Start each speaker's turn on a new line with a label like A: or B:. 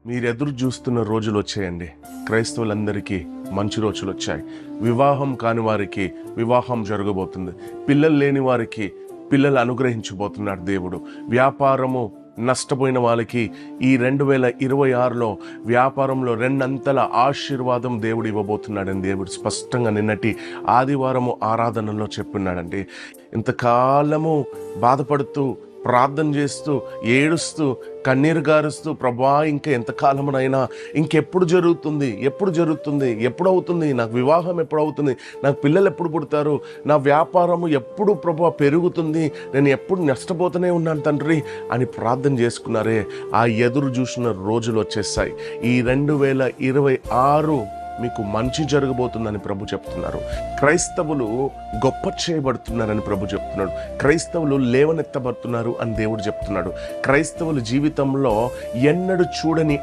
A: మీరు ఎదురు చూస్తున్న రోజులు వచ్చాయండి. క్రైస్తవులందరికీ మంచి రోజులు వచ్చాయి. వివాహం కాని వారికి వివాహం జరగబోతుంది. పిల్లలు లేని వారికి పిల్లలు అనుగ్రహించబోతున్నాడు దేవుడు. వ్యాపారము నష్టపోయిన వాళ్ళకి ఈ 2026లో వ్యాపారంలో రెండంతల ఆశీర్వాదం దేవుడు ఇవ్వబోతున్నాడని దేవుడు స్పష్టంగా నిన్నటి ఆదివారము ఆరాధనలో చెప్పున్నాడండి. ఇంతకాలము బాధపడుతూ ప్రార్థన చేస్తూ ఏడుస్తూ కన్నీరు గారుస్తూ, ప్రభా ఇంకా ఎంతకాలమునైనా, ఇంకెప్పుడు జరుగుతుంది, ఎప్పుడు అవుతుంది, నాకు వివాహం ఎప్పుడు అవుతుంది, నాకు పిల్లలు ఎప్పుడు పుడతారు, నా వ్యాపారము ఎప్పుడు ప్రభా పెరుగుతుంది, నేను ఎప్పుడు నష్టపోతూనే ఉన్నాను తండ్రి అని ప్రార్థన చేసుకున్నారే, ఆ ఎదురు చూసిన రోజులు వచ్చేసాయి. ఈ 2026 మీకు మంచి జరగబోతుందని ప్రభు చెప్తున్నారు. క్రైస్తవులు గొప్ప చేయబడుతున్నారని ప్రభు చెప్తున్నాడు. క్రైస్తవులు లేవనెత్తబడుతున్నారు అని దేవుడు చెప్తున్నాడు. క్రైస్తవుల జీవితంలో ఎన్నడూ చూడని